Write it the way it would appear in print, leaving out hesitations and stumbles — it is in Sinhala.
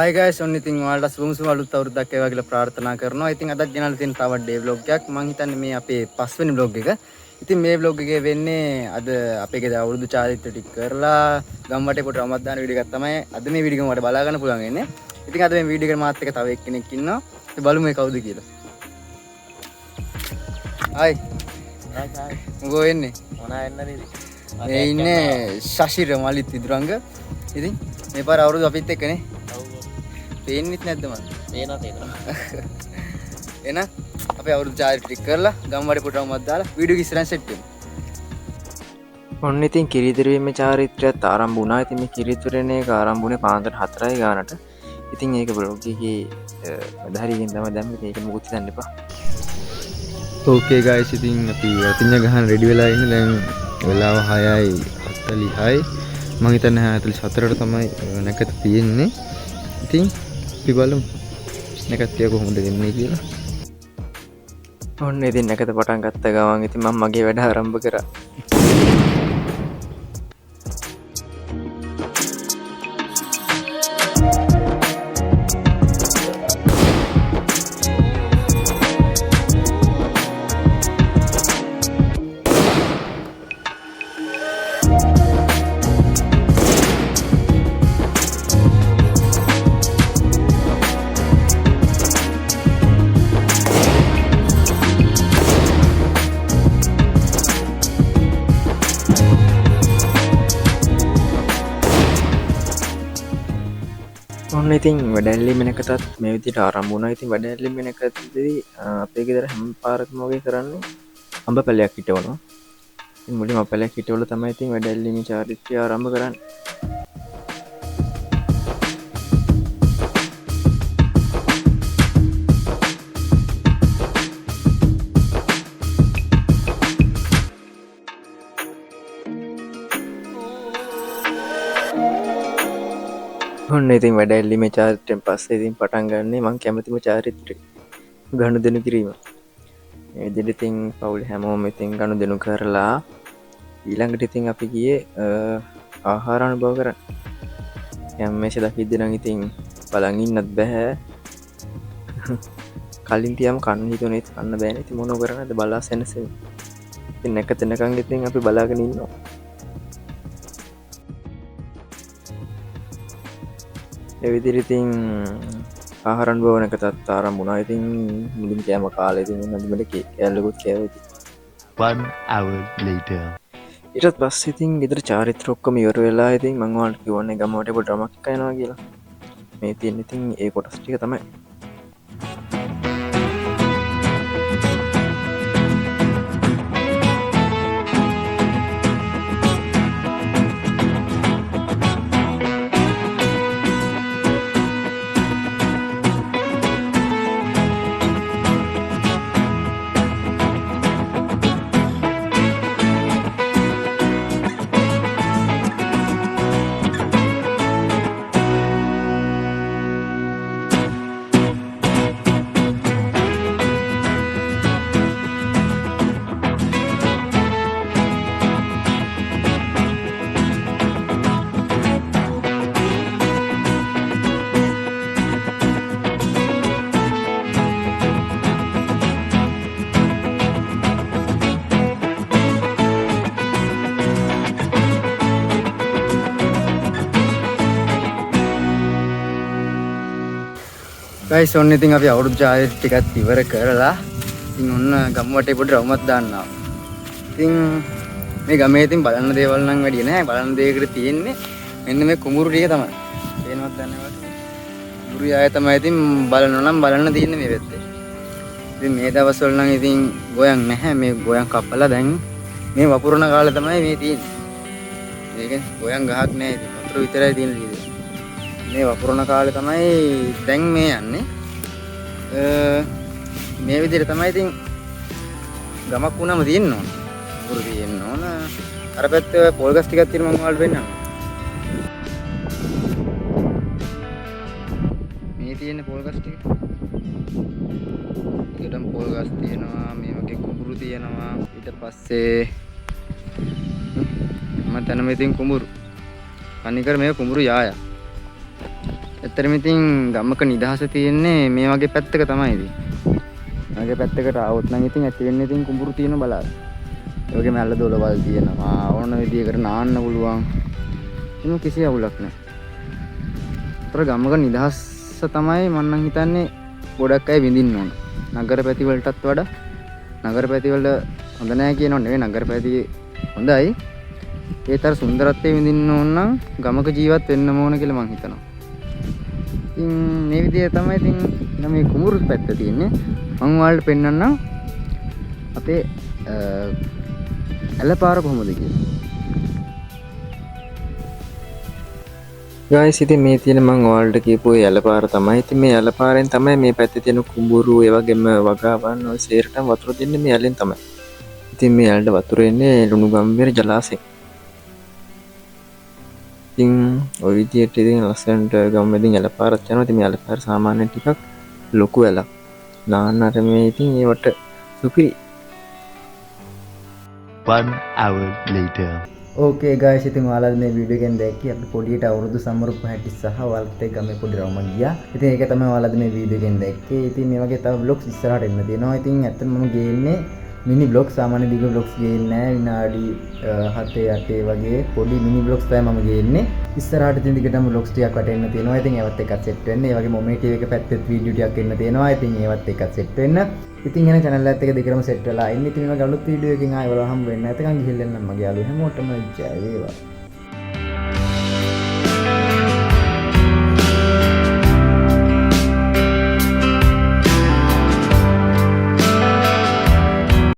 Hi guys, ඔන්න ඉතින් ඔයාලට සුබ අලුත් අවුරුද්දක් වේවා කියලා ප්‍රාර්ථනා කරනවා. ඉතින් අදත් ගෙනල්ලා තියෙන තවත් ඩේ vlog එකක්. මම හිතන්නේ මේ අපේ 5 වෙනි vlog එක. ඉතින් මේ vlog එකේ වෙන්නේ අද අපේ ගෙදර අවුරුදු චාරිත්‍ර ටික කරලා ගම්වටේ පොට රමත් දාන වීඩියෝ එකක් තමයි අද මේ වීඩියෝ එක මට බලා ගන්න පුළුවන් වෙන්නේ. ඉතින් අද මේ වීඩියෝ එකට මාත් එක්ක තව එක්කෙනෙක් ඉන්නවා. ඉතින් බලමු මේ කවුද කියලා. Hi. Hi. මොකෝ වෙන්නේ? මොනා එන්නද ඉතින්? මේ ඉන්නේ ශෂිර මලිත් විදුරංග. ඉතින් මේ පාර අවුරුදු අපිත් එක්කනේ. පේන්නෙත් නැද්ද මන්? පේනවා. එන අපේ අවුරුදු චාරිත්‍ර ටික කරලා ගම්වඩේ පුටුවමත් දාලා වීඩියෝ එක ඉස්සරහින් සෙට් වෙමු. ඔන්න ඉතින් කිරිදිරීමේ චාරිත්‍රයත් ආරම්භ වුණා. ඉතින් මේ කිරිදිරණ එක ආරම්භ වුණේ පාන්දර 4යි ගානට. ඉතින් ඒක බ්ලොග් එකේ අදහරියෙන් තමයි දැම්මේ. ඒක මොකුත් හිතන්න එපා. ඕකේ ගයිස්, ඉතින් අපි රතිඤ්ඤා ගහන රෙඩි වෙලා ඉන්නේ. දැන් වෙලාව 6:40යි. මම හිතන්නේ 6:44ට තමයි නැකත තියෙන්නේ. ඉතින් අපි බලමු නැකත් එක කොහොමද වෙන්නේ කියලා. ඔන්න ඉතින් නැකත පටන් ගත්ත ගමන් ඉතින් මම මගේ වැඩ ආරම්භ කරා. ඔන්න ඉතින් වැඩැල්ලීම නැකතත් මේ විදිහට ආරම්භ වුණා. ඉතින් වැඩැල්ලීම නැකතදී අපේ ගෙදර හැම පාරකම වගේ කරන්නේ අඹ පැලයක් හිටවනවා. ඉතින් මුලින්ම අඹ පැලයක් හිටවලා තමයි ඉතින් වැඩැල්ලීමේ චාරිත්‍රය ආරම්භ කරන්නේ. ඔන්න ඉතින් වැඩැල්ලීමේ චාරිත්‍රයෙන් පස්සේ ඉතින් පටන් ගන්නේ මං කැමතිම චාරිත්‍රය ගනුදෙනු කිරීම. මේ විදිහට ඉතින් පවුලේ හැමෝම ඉතින් ගනුදෙනු කරලා ඊළඟට ඉතින් අපි ගියේ ආහාර අනුභව කරන්න. යම් මේෂ දකිද්දි නම් ඉතින් බලන් ඉන්නත් බෑ. කලින් තියම කන්න හිතුනේ කන්න බෑනේ. ඉතින් මොනව කරන්නද බලා සෙනසෙ. ඉතින් නැකතනකන් ඉතින් අපි බලාගෙන ඉන්නවා. එවිදිහට ඉතින් ආහාර අනුභව නැකතත් ආරම්භ වුණා. ඉතින් මුලින් කෑම කාලේ ඉතින් නදිමල කේක් කෑල්ලකුත් කෑවා ඉතින්. 1 hour later. ඊට පස්සේ ඉතින් ගෙදර චාරිත්‍ර ඔක්කොම ඉවර වෙලා ඉතින් මම ඔයාලට කිව්වනේ ගමවට පොඩ ඩ්‍රමක් එක යනවා කියලා. මේ තියෙන ඉතින් ඒ කොටස් ටික තමයි. ගයිස්, ඔන්න ඉතින් අපි අවුරුදු චාරිත්‍ර ටිකත් ඉවර කරලා ඉතින් ඔන්න ගම්වටේ පොඩි රවුමක් දාන්නවා. ඉතින් මේ ගමේ ඉතින් බලන්න දේවල් නම් වැඩි නෑ. බලන්න දෙයකට තියෙන්නේ මෙන්න මේ කුඹුරු ටික තමයි. පේනවත් දන්නවද? කුඹුරු ආය තමයි ඉතින් බලනවා නම් බලන්න තියෙන්නේ මේ පැත්තේ. ඉතින් මේ දවස්වල නම් ඉතින් ගෝයන් නැහැ. මේ ගෝයන් කපලා දැන් මේ වපුරන කාලේ තමයි මේ තියෙන්නේ. මේක ගෝයන් ගහක් නෑ. ඉතින් වතුර විතරයි තියෙන්නේ. මේ වපුරන කාලේ තමයි දැන් මේ යන්නේ. මේ විදිහට තමයි ඉතින් ගමක් වුණාම තියෙන්න ඕන. පුරු තියෙන්න ඕන. අර පැත්තේ පොල් ගස් ටිකක් තියෙන මම ඔයාලට වෙන්නම්. මේ තියෙන පොල් ගස් ටික. ඒකටම පොල් ගස් තියෙනවා. මේ වගේ කුඹුරු තියෙනවා. ඊට පස්සේ මම තනම ඉතින් කුඹුරු. අනිකර මේ කුඹුරු යාය. ඇත්තටම ඉතින් ගමක නිදහස තියෙන්නේ මේ වගේ පැත්තක තමයි ඉතින්. මගේ පැත්තකට ආවොත් නම් ඉතින් ඇති වෙන්නේ ඉතින් කුඹුරු තියෙන බලාගෙන. ඒ වගේම ඇල්ල දොලවල් තියෙනවා. ඕන විදියකට නාන්න පුළුවන්. එහෙම කිසි අවුලක් නැහැ. ඒතර ගමක නිදහස තමයි මම නම් හිතන්නේ ගොඩක් අය විඳින්න ඕන. නගර පැති වලටත් වඩා නගර පැති වල හොඳ නැහැ කියනව නෙවෙයි නගර පැති හොඳයි. ඒතර සුන්දරත්වයේ විඳින්න ඕන නම් ගමක ජීවත් වෙන්න ඕන කියලා මම හිතනවා. ඉතින් මේ විදිය තමයි ඉතින් මේ කුඹුරු පැත්ත තියෙන්නේ. මම ඔයාලට පෙන්නන්නම් අපේ ඇලපාර කොහොමද කියලා. ගයිස් ඉතින් මේ තියෙන මම ඔයාලට කියපු ඒ ඇලපාර තමයි. ඉතින් මේ ඇලපාරෙන් තමයි මේ පැත්තේ තියෙන කුඹුරු ඒ වගේම වගාවන් ඔය සේරටම වතුර දෙන්නේ මේ ඇලෙන් තමයි. ඉතින් මේ ඇලට වතුර එන්නේ ලුණුගම්බිර ජලාශයෙන්. ඉතින් ඔය විදියට ඉතින් ලස්සනට ගම්මෙන් ඇලපාරක් යනවා. ඉතින් මේ ඇලපාර සාමාන්‍යයෙන් ටිකක් ලොකු ඇලක්. නාන්නට මේ ඉතින් ඒවට සුපිරි. 1 hour later. ඕකේ ගයිස් ඉතින් ඔයාලා මේ වීඩියෝ එකෙන් දැක්කේ අපි පොඩියට අවුරුදු සමරුප්පු හැටි සහ ඔයාලත් එක්ක ගමේ පොඩි රවුමක් ගියා. ඉතින් ඒක තමයි ඔයාලා මේ වීඩියෝ එකෙන් දැක්කේ. ඉතින් මේ වගේ තව vlogs ඉස්සරහට එන්න තියෙනවා. ඉතින් ඇත්තටම මම ගේන්නේ මිනි vlogs සාමාන්‍ය දිග vlogs ගේන්නේ නැහැ. විනාඩි 7-8 වගේ පොඩි මිනි vlogs තමයි මම ගේන්නේ. ඉස්සරහට ඉතින් දිගටම vlogs ටිකක් වටෙන්න තියෙනවා. ඉතින් ඒවත් එක්කත් සෙට් වෙන්න. ඒ වගේ මොමේ TV එක පැත්තේ වීඩියෝ ටිකක් එන්න තියෙනවා. ඉතින් ඒවත් එක්කත් සෙට් වෙන්න. ඉතින් එන channel එකත් එක දෙකම සෙට් වෙලා ඉන්නේ. ඉතින් මේ වගේ අලුත් වීඩියෝ එකකින් ආයෙ ඔයාලා හම්බ වෙන්න. නැතකන් ගිහින් එන්න මගේ යාළුවෝ හැමෝටම ජය වේවා.